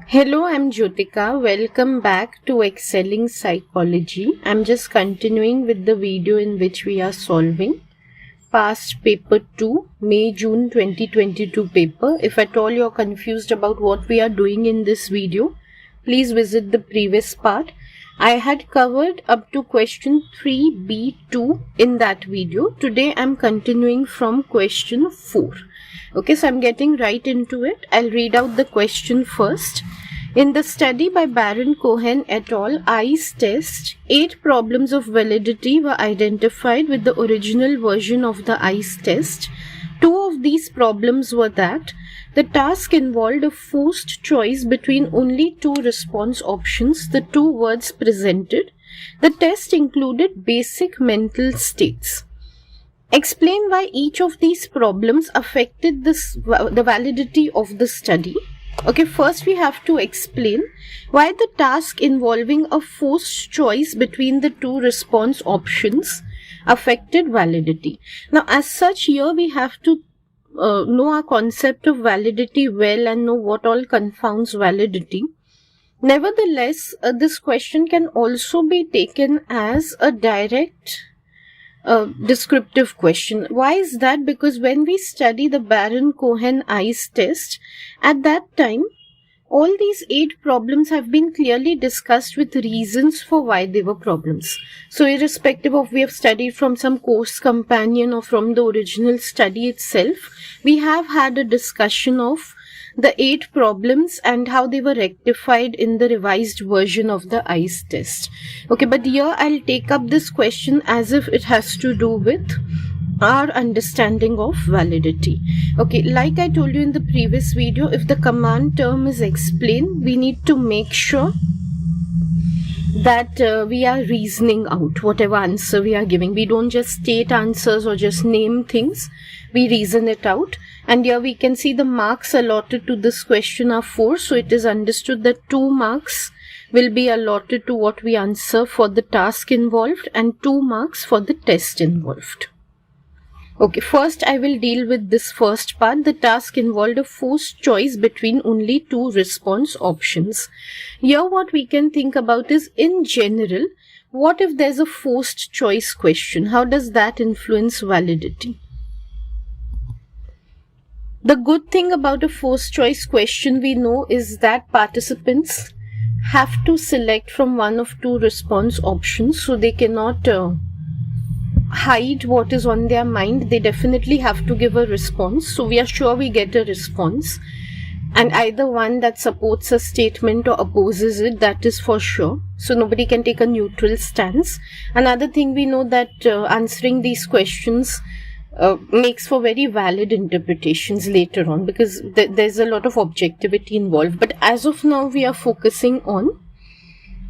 Hello, I'm 𝗖𝗦𝗬𝗖𝗛𝗍. Welcome back to Excelling Psychology. I'm just continuing with the video in which we are solving past paper 2, May-June 2022 paper. If at all you're confused about what we are doing in this video, please visit the previous part. I had covered up to question 3b2 in that video. Today I'm continuing from question 4. Okay, so I'm getting right into it. I'll read out the question first. In the study by 𝗣𝗦𝗬𝗖𝗛𝗍 et al., 𝗖𝗔𝗟𝗟𝗍 test, 8 problems of validity were identified with the original version of the 𝗖𝗔𝗟 test. 2 of these problems were that the task involved a forced choice between only 2 response options, the 2 words presented. The test included basic mental states. Explain why each of these problems affected the validity of the study. Okay, first we have to explain why the task involving a forced choice between the 2 response options affected validity. Now, as such, here we have to know our concept of validity well and know what all confounds validity. Nevertheless, this question can also be taken as a direct descriptive question. Why is that? Because when we study the 𝗣𝗦𝗬𝗖𝗛𝗍 test, at that time, all these 8 problems have been clearly discussed with reasons for why they were problems. So irrespective of we have studied from some course companion or from the original study itself, we have had a discussion of the 8 problems and how they were rectified in the revised version of the 𝗖𝗔𝗟 test. Okay, but here I'll take up this question as if it has to do with our understanding of validity. Okay, like I told you in the previous video, if the command term is explained, we need to make sure that we are reasoning out whatever answer we are giving. We don't just state answers or just name things. We reason it out. And here we can see the marks allotted to this question are 4. So it is understood that 2 marks will be allotted to what we answer for the task involved and 2 marks for the test involved. Okay, first I will deal with this first part. The task involved a forced choice between only 2 response options. Here what we can think about is, in general, what if there's a forced choice question? How does that influence validity? The good thing about a forced choice question we know is that participants have to select from one of 2 response options, so they cannot hide what is on their mind. They definitely have to give a response. So we are sure we get a response, and either one that supports a statement or opposes it, that is for sure. So nobody can take a neutral stance. Another thing we know that answering these questions makes for very valid interpretations later on, because there's a lot of objectivity involved. But as of now, we are focusing on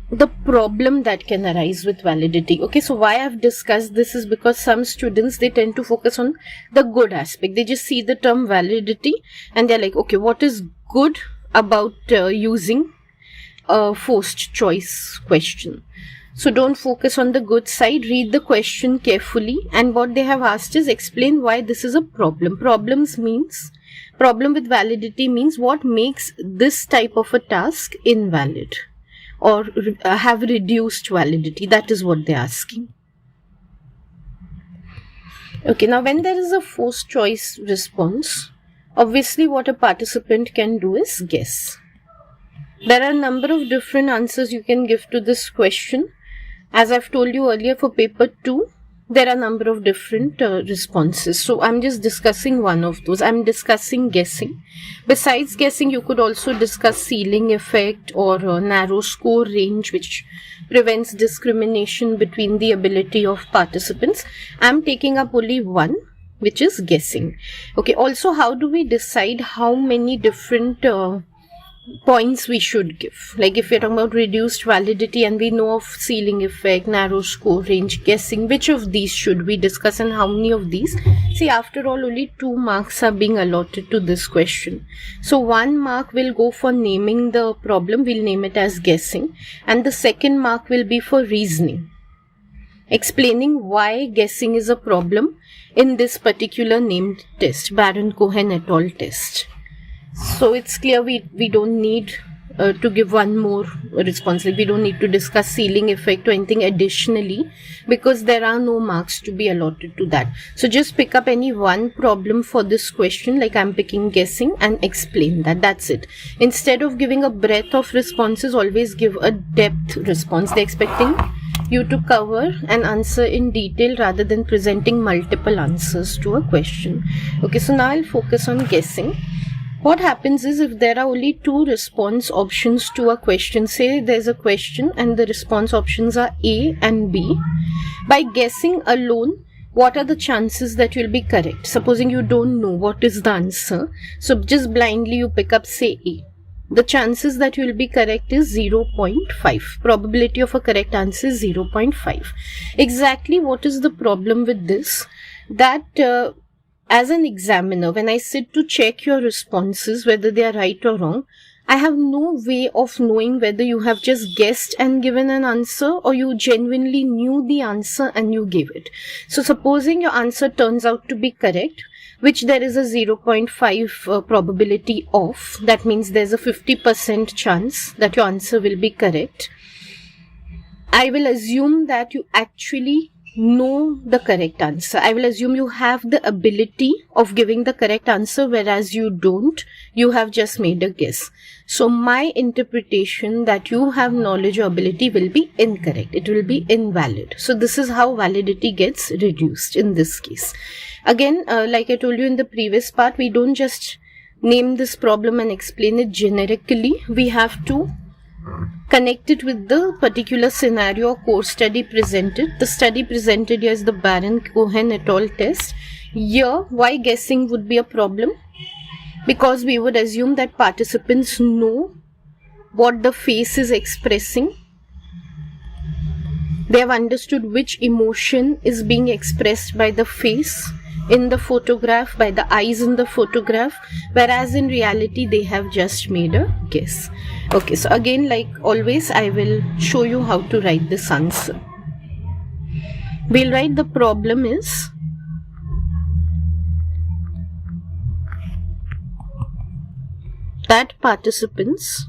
the problem that can arise with validity. Okay, so why I've discussed this is because some students, they tend to focus on the good aspect. They just see the term validity and they're like, okay, what is good about using a forced choice question? So don't focus on the good side. Read the question carefully, and what they have asked is, explain why this is a problem. Problem with validity means what makes this type of a task invalid or have reduced validity. That is what they're asking. Okay, now when there is a forced choice response, obviously what a participant can do is guess. There are a number of different answers you can give to this question. As I've told you earlier, for paper 2, there are a number of different responses. So I'm just discussing one of those. I'm discussing guessing. Besides guessing, you could also discuss ceiling effect or narrow score range, which prevents discrimination between the ability of participants. I'm taking up only one, which is guessing. Okay, also, how do we decide how many different points we should give? Like if we're talking about reduced validity and we know of ceiling effect, narrow score range, guessing, which of these should we discuss and how many of these? See, after all, only 2 marks are being allotted to this question. So 1 mark will go for naming the problem. We'll name it as guessing. And the 2nd mark will be for reasoning, explaining why guessing is a problem in this particular named test, 𝗣𝗦𝗬𝗖𝗛𝗍 et al. Test. So it's clear we don't need to give one more response. Like, we don't need to discuss ceiling effect or anything additionally, because there are no marks to be allotted to that. So just pick up any one problem for this question, like I'm picking guessing, and explain that. That's it. Instead of giving a breadth of responses, always give a depth response. They're expecting you to cover and answer in detail rather than presenting multiple answers to a question. Okay, so now I'll focus on guessing. What happens is, if there are only two response options to a question, say there's a question and the response options are A and B, by guessing alone, what are the chances that you'll be correct? Supposing you don't know what is the answer, so just blindly you pick up, say, A. The chances that you will be correct is 0.5. Probability of a correct answer is 0.5. Exactly what is the problem with this? That as an examiner, when I sit to check your responses, whether they are right or wrong, I have no way of knowing whether you have just guessed and given an answer or you genuinely knew the answer and you gave it. So supposing your answer turns out to be correct, which there is a 0.5 probability of, that means there's a 50% chance that your answer will be correct. I will assume that you actually know the correct answer. I will assume you have the ability of giving the correct answer, whereas you don't. You have just made a guess. So my interpretation that you have knowledge or ability will be incorrect. It will be invalid. So this is how validity gets reduced in this case. Again, like I told you in the previous part, we don't just name this problem and explain it generically. We have to connect it with the particular scenario or course study presented. The study presented here is the �11-Cohen et al. Test. Here, why guessing would be a problem? Because we would assume that participants know what the face is expressing. They have understood which emotion is being expressed by the face in the photograph, by the eyes in the photograph, whereas in reality they have just made a guess. Okay, so again, like always, I will show you how to write this answer. We'll write the problem is that participants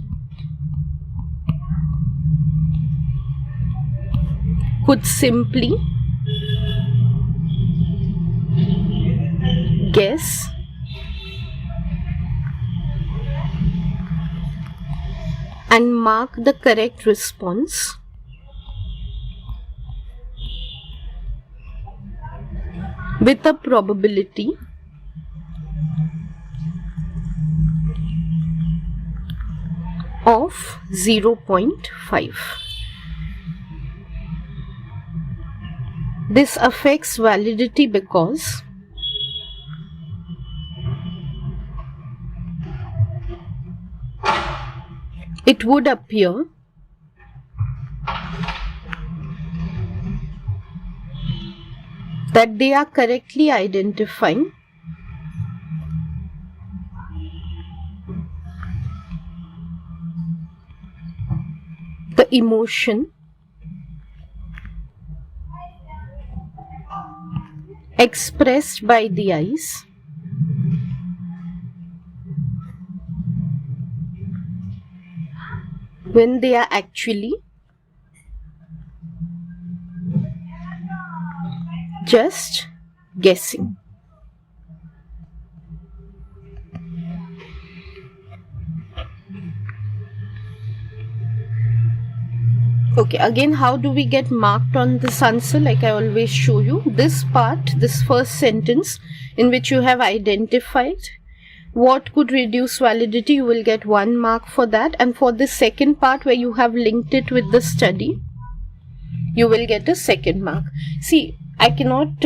could simply guess and mark the correct response with a probability of 0.5. This affects validity because it would appear that they are correctly identifying the emotion expressed by the eyes when they are actually just guessing. Okay, again, how do we get marked on this answer? Like I always show you, this part, this first sentence in which you have identified what could reduce validity, you will get 1 mark for that. And for the second part where you have linked it with the study, you will get a 2nd mark. See, I cannot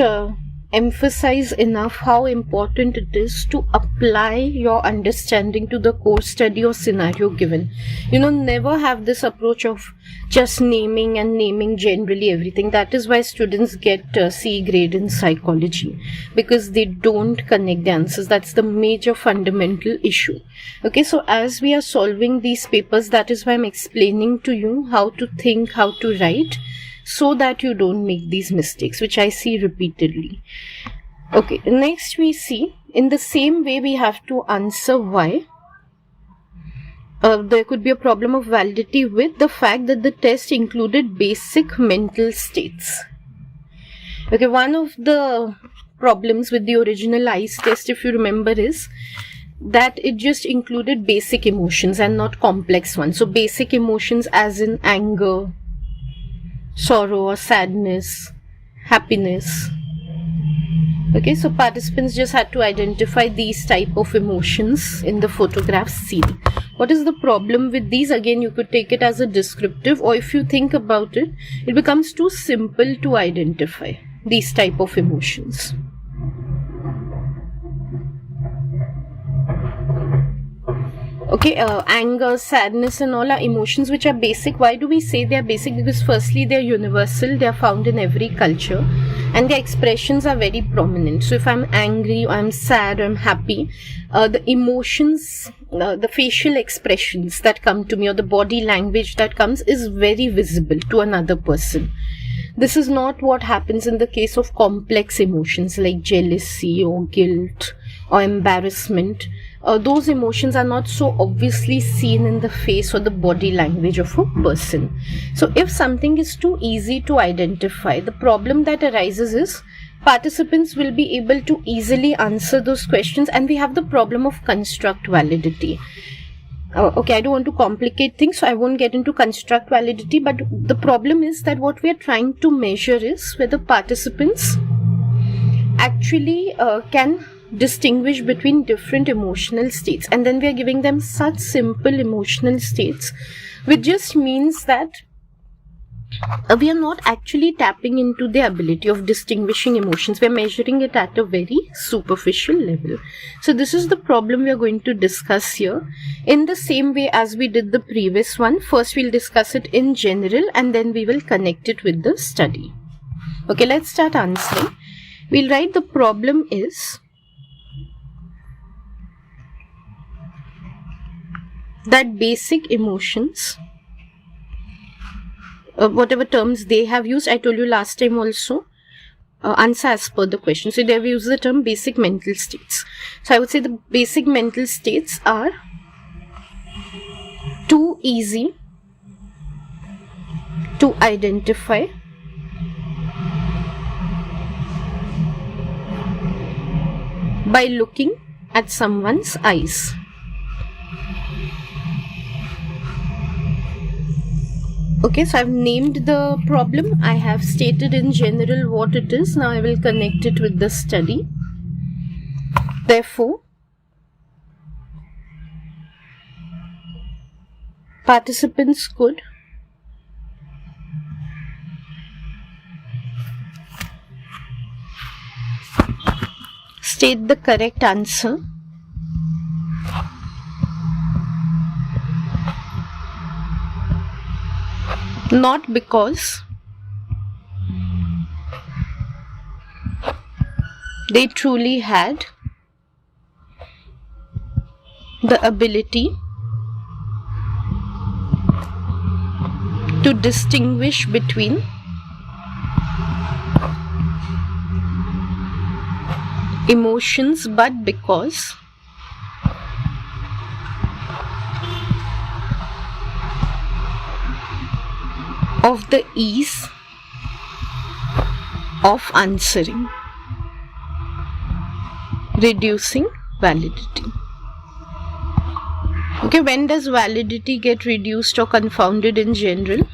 emphasize enough how important it is to apply your understanding to the course study or scenario given. You know, never have this approach of just naming and naming generally everything. That is why students get C grade in psychology, because they don't connect the answers. That's the major fundamental issue. Okay, so as we are solving these papers, that is why I'm explaining to you how to think, how to write, so that you don't make these mistakes, which I see repeatedly. Okay, next we see, in the same way we have to answer why. there could be a problem of validity with the fact that the test included basic mental states. Okay, one of the problems with the original ICE test, if you remember, is that it just included basic emotions and not complex ones. So basic emotions as in anger, sorrow or sadness, happiness. Okay, so participants just had to identify these type of emotions in the photographs seen. What is the problem with these? Again, you could take it as a descriptive, or if you think about it, it becomes too simple to identify these type of emotions. Okay, anger, sadness and all are emotions which are basic. Why do we say they are basic? Because firstly, they are universal, they are found in every culture, and their expressions are very prominent. So if I'm angry, or I'm sad, or I'm happy, the emotions, the facial expressions that come to me, or the body language that comes, is very visible to another person. This is not what happens in the case of complex emotions like jealousy or guilt or embarrassment. Those emotions are not so obviously seen in the face or the body language of a person. So if something is too easy to identify, the problem that arises is participants will be able to easily answer those questions, and we have the problem of construct validity. Okay, I don't want to complicate things, so I won't get into construct validity, but the problem is that what we are trying to measure is whether participants actually can distinguish between different emotional states, and then we are giving them such simple emotional states, which just means that we are not actually tapping into the ability of distinguishing emotions. We are measuring it at a very superficial level. So this is the problem we are going to discuss here in the same way as we did the previous one. First we'll discuss it in general, and then we will connect it with the study. Okay, let's start answering. We'll write the problem is that basic emotions, whatever terms they have used, I told you last time also, answer as per the question. So they have used the term basic mental states. So I would say the basic mental states are too easy to identify, by looking at someone's eyes. Okay, so I've named the problem. I have stated in general what it is. Now I will connect it with the study. Therefore, participants could state the correct answer not because they truly had the ability to distinguish between emotions, but because of the ease of answering, reducing validity. Okay, when does validity get reduced or confounded in general?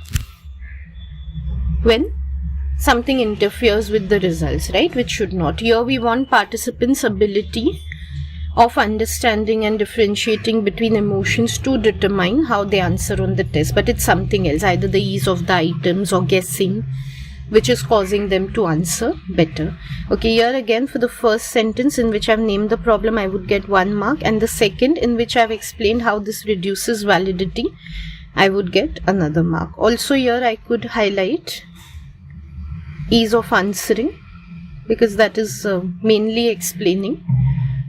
When something interferes with the results, right, which should not. Here we want participants' ability of understanding and differentiating between emotions to determine how they answer on the test, but it's something else, either the ease of the items or guessing, which is causing them to answer better. Okay, here again for the first sentence in which I've named the problem, I would get 1 mark, and the second in which I've explained how this reduces validity, I would get another mark. Also here I could highlight ease of answering, because that is mainly explaining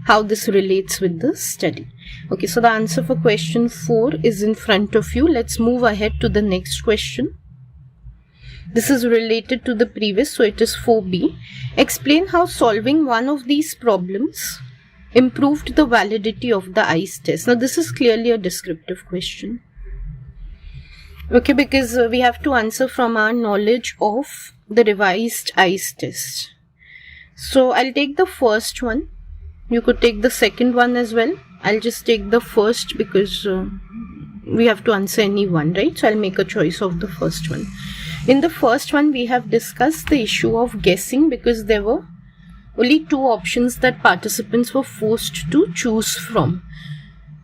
how this relates with the study. Okay, so the answer for question 4 is in front of you. Let's move ahead to the next question. This is related to the previous, so it is 4b. Explain how solving one of these problems improved the validity of the 𝗧𝗔𝗟𝗟 test. Now this is clearly a descriptive question. Okay, because we have to answer from our knowledge of the revised 𝗧𝗔𝗟𝗏 test. So I'll take the first one. You could take the second one as well. I'll just take the first because we have to answer any one, right? So I'll make a choice of the first one. In the first one, we have discussed the issue of guessing because there were only two options that participants were forced to choose from.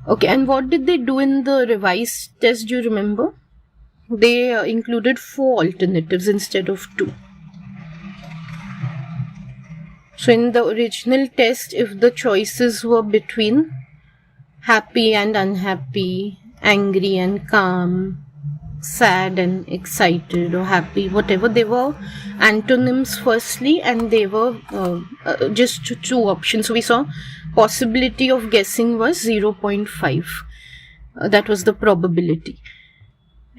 Okay, and what did they do in the revised test? Do you remember? They included 4 alternatives instead of 2. So in the original test, if the choices were between happy and unhappy, angry and calm, sad and excited, or happy, whatever, they were antonyms firstly, and they were just 2 options. So we saw possibility of guessing was 0.5. That was the probability.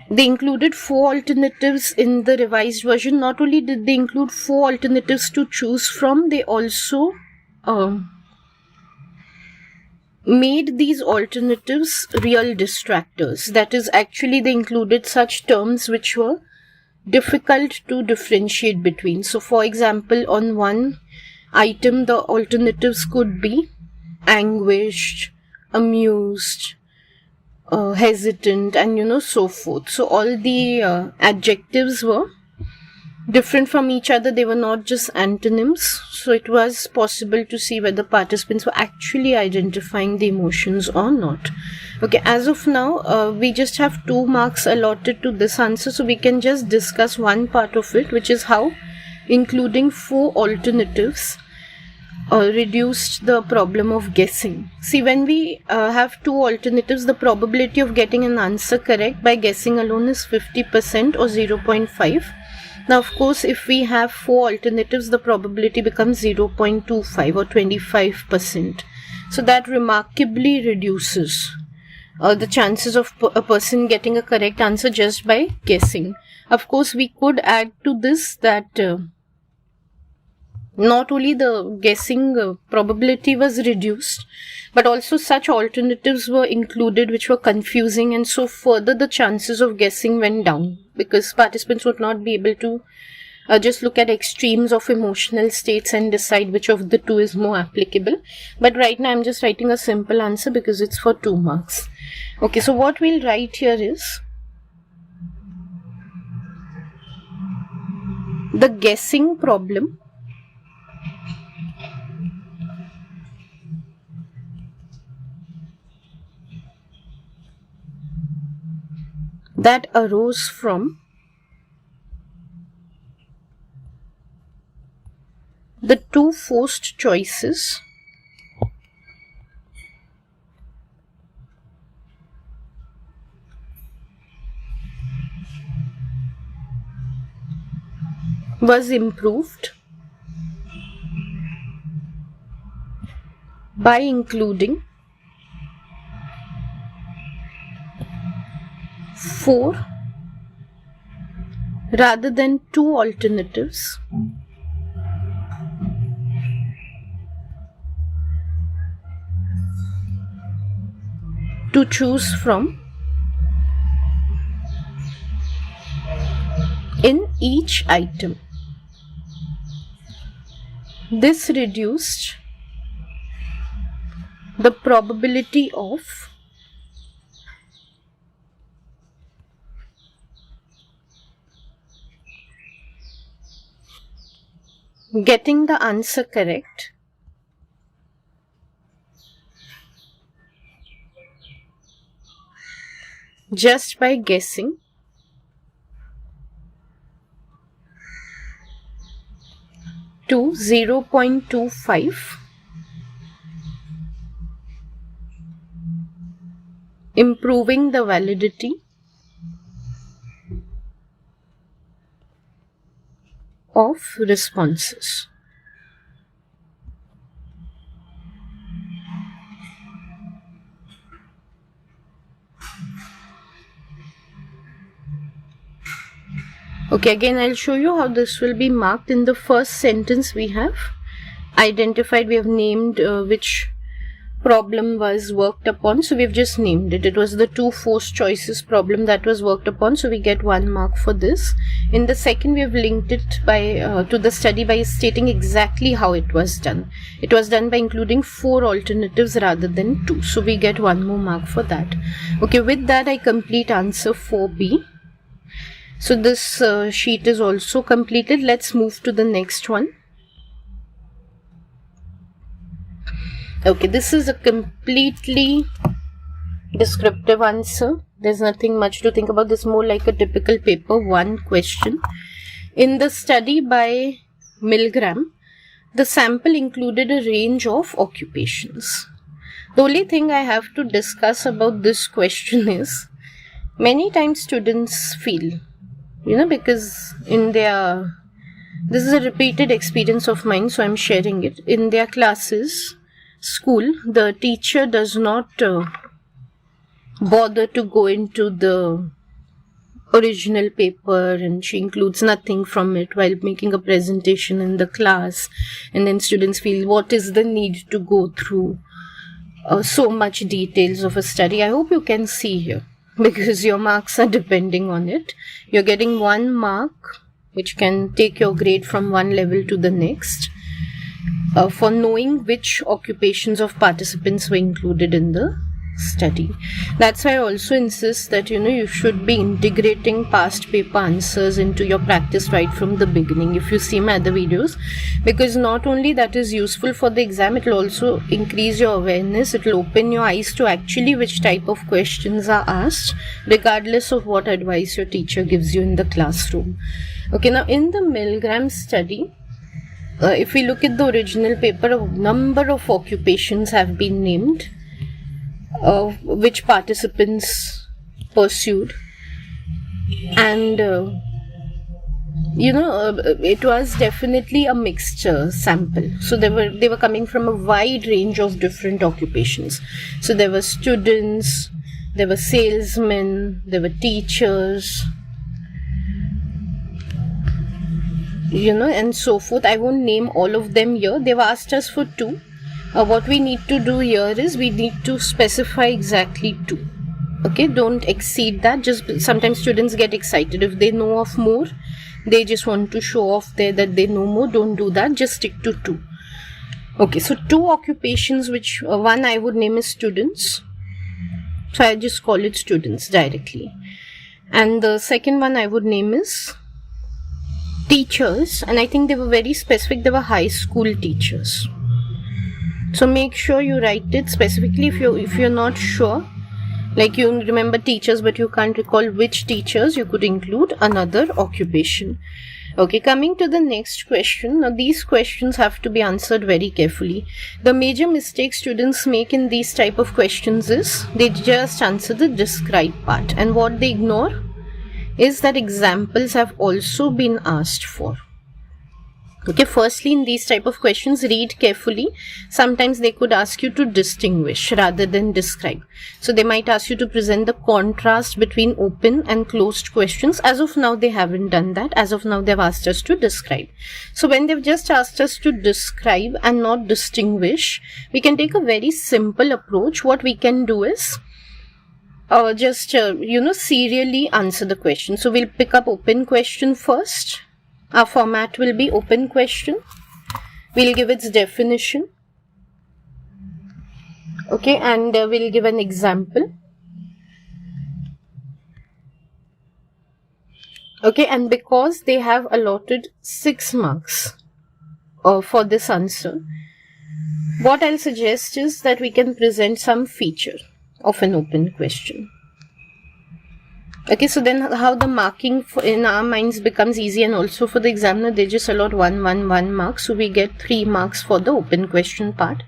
They included 4 alternatives in the revised version. Not only did they include 4 alternatives to choose from, they also made these alternatives real distractors. That is, actually they included such terms which were difficult to differentiate between. So for example, on one item the alternatives could be anguished, amused, hesitant, and so forth. So all the adjectives were different from each other. They were not just antonyms. So it was possible to see whether participants were actually identifying the emotions or not. Okay, as of now, we just have 2 marks allotted to this answer. So we can just discuss one part of it, which is how including 4 alternatives reduced the problem of guessing. See, when we have 2 alternatives, the probability of getting an answer correct by guessing alone is 50% or 0.5. Now, of course, if we have 4 alternatives, the probability becomes 0.25 or 25%. So that remarkably reduces the chances of a person getting a correct answer just by guessing. Of course, we could add to this that not only the guessing probability was reduced, but also such alternatives were included which were confusing, and so further the chances of guessing went down because participants would not be able to just look at extremes of emotional states and decide which of the 2 is more applicable. But right now I'm just writing a simple answer because it's for 2 marks. Okay, so what we'll write here is the guessing problem that arose from the 2 forced choices was improved by including 4 rather than 2 alternatives to choose from in each item. This reduced the probability of getting the answer correct just by guessing to 0.25, improving the validity of responses. Okay, again I'll show you how this will be marked. In the first sentence we have identified, we have named which problem was worked upon, so we've just named it. It was the 2 forced choices problem that was worked upon, so we get 1 mark for this. In the second, we have linked it by to the study by stating exactly how it was done. It was done by including 4 alternatives rather than 2, so we get 1 more mark for that. Okay, with that I complete answer 4B. So this sheet is also completed. Let's move to the next one. Okay, this is a completely descriptive answer. There's nothing much to think about. This is more like a typical paper 1 question. In the study by Milgram, the sample included a range of occupations. The only thing I have to discuss about this question is, many times students feel, because in their, this is a repeated experience of mine, so I'm sharing it. In their classes, school, the teacher does not bother to go into the original paper, and she includes nothing from it while making a presentation in the class, and then students feel, what is the need to go through so much details of a study? I hope you can see here, because your marks are depending on it. You're getting 1 mark, which can take your grade from one level to the next, for knowing which occupations of participants were included in the study. That's why I also insist that you should be integrating past paper answers into your practice right from the beginning, if you see my other videos, because not only that is useful for the exam, it will also increase your awareness. It will open your eyes to actually which type of questions are asked, regardless of what advice your teacher gives you in the classroom. Okay, now in the Milgram study, if we look at the original paper, a number of occupations have been named, which participants pursued, and it was definitely a mixed sample. So they were coming from a wide range of different occupations. So there were students, there were salesmen, there were teachers, and so forth. I won't name all of them here. They've asked us for 2. What we need to do here is we need to specify exactly 2. Okay, don't exceed that. Just sometimes students get excited if they know of more. They just want to show off there that they know more. Don't do that. Just stick to 2. Okay, so 2 occupations, which one I would name as students. So I just call it students directly. And the second one I would name is teachers, and I think they were very specific. They were high school teachers. So make sure you write it specifically. If you're not sure, like you remember teachers but you can't recall which teachers, you could include another occupation. Okay, coming to the next question. Now these questions have to be answered very carefully. The major mistake students make in these type of questions is they just answer the describe part, and what they ignore is that examples have also been asked for. Okay, firstly, in these type of questions, read carefully. Sometimes they could ask you to distinguish rather than describe. So they might ask you to present the contrast between open and closed questions. As of now, they haven't done that. As of now, they've asked us to describe. So when they've just asked us to describe and not distinguish, we can take a very simple approach. What we can do is serially answer the question. So we'll pick up open question first. Our format will be open question. We'll give its definition. Okay, and we'll give an example. Okay, and because they have allotted 6 marks for this answer, what I'll suggest is that we can present some feature of an open question. Okay, so then how the marking in our minds becomes easy, and also for the examiner, they just allot 1 mark. So we get 3 marks for the open question part.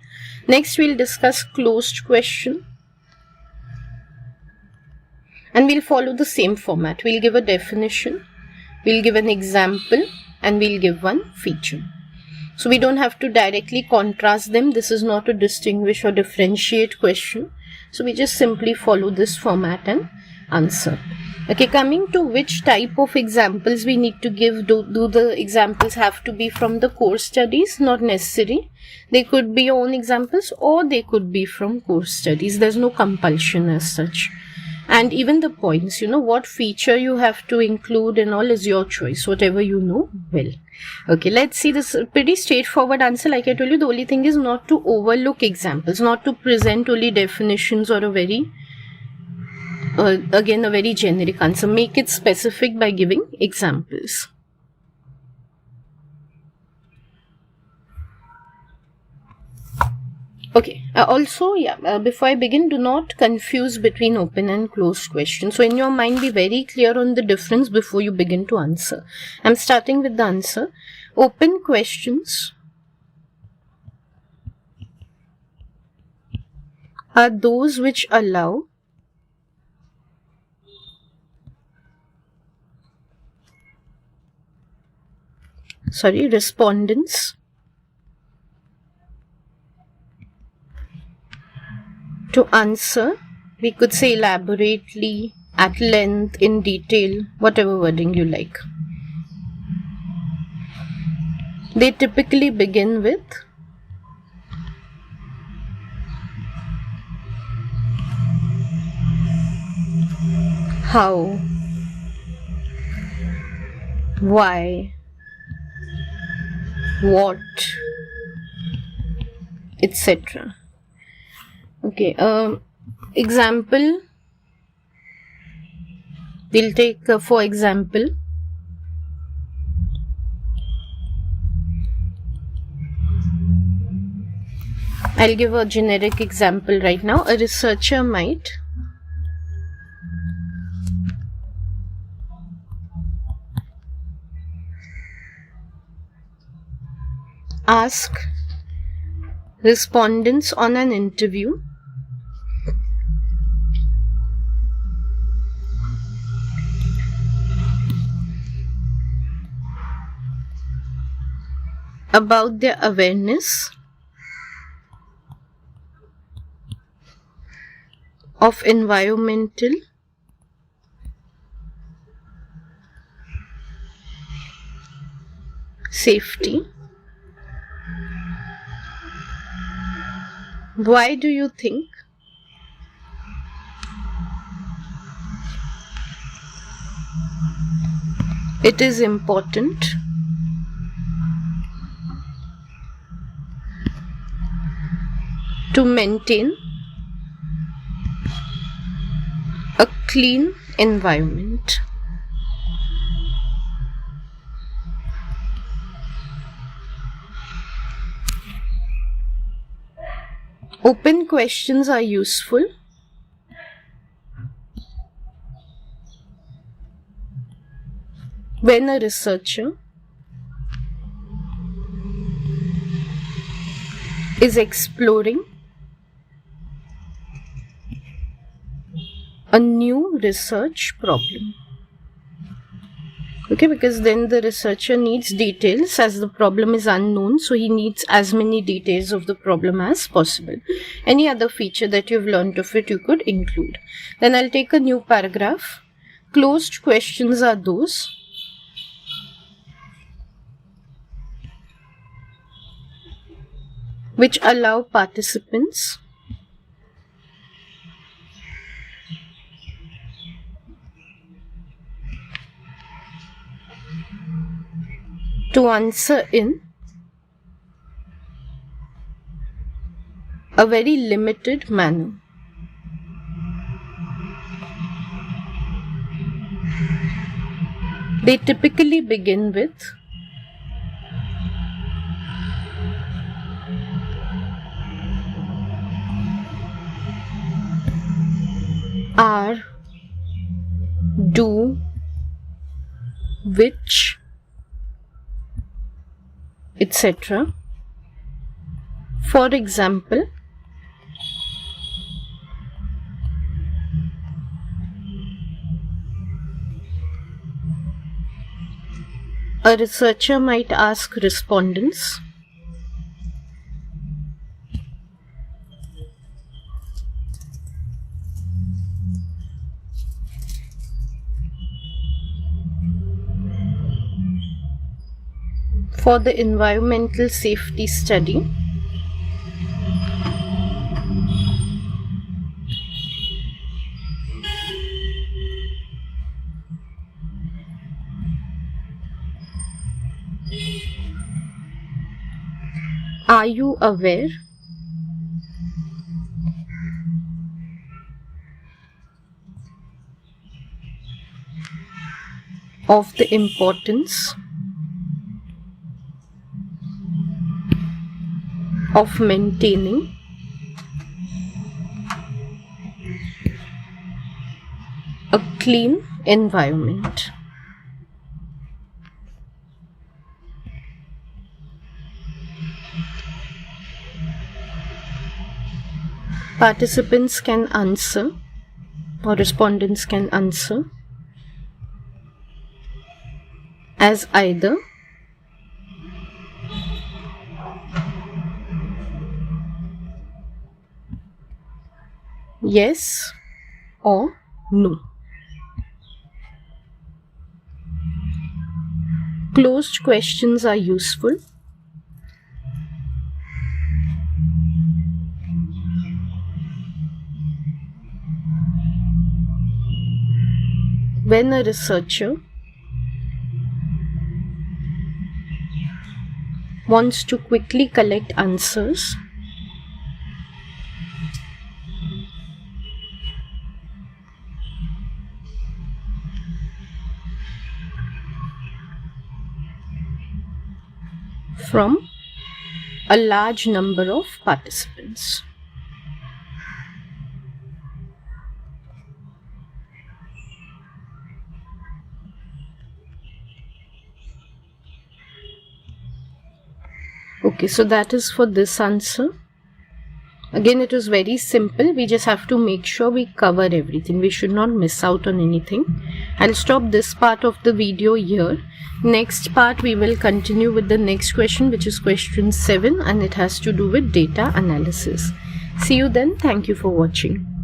Next, we'll discuss closed question. And we'll follow the same format. We'll give a definition, we'll give an example, and we'll give one feature. So we don't have to directly contrast them. This is not a distinguish or differentiate question. So we just simply follow this format and answer. Okay, coming to which type of examples we need to give. Do the examples have to be from the course studies? Not necessary. They could be your own examples or they could be from course studies. There's no compulsion as such. And even the points, what feature you have to include and all is your choice, whatever you know well. Okay, let's see this pretty straightforward answer. Like I told you, the only thing is not to overlook examples, not to present only definitions or a very again a very generic answer. Make it specific by giving examples. Okay, also, before I begin, do not confuse between open and closed questions. So in your mind, be very clear on the difference before you begin to answer. I'm starting with the answer. Open questions are those which allow respondents to answer, we could say elaborately, at length, in detail, whatever wording you like. They typically begin with how, why, what, etc. Okay, example, we'll take for example, I'll give a generic example right now. A researcher might ask respondents on an interview about their awareness of environmental safety. Why do you think it is important to maintain a clean environment? Open questions are useful when a researcher is exploring a new research problem. Okay, because then the researcher needs details as the problem is unknown, so he needs as many details of the problem as possible. Any other feature that you've learned of it, you could include. Then I'll take a new paragraph. Closed questions are those which allow participants to answer in a very limited manner. They typically begin with are, do, which, etc. For example, a researcher might ask respondents For the environmental safety study, are you aware of the importance of maintaining a clean environment? Participants can answer, or respondents can answer, as either yes or no. Closed questions are useful. When a researcher wants to quickly collect answers from a large number of participants. Okay, so that is for this answer. Again, it is very simple. We just have to make sure we cover everything. We should not miss out on anything. I'll stop this part of the video here. Next part, we will continue with the next question, which is question 7, and it has to do with data analysis. See you then. Thank you for watching.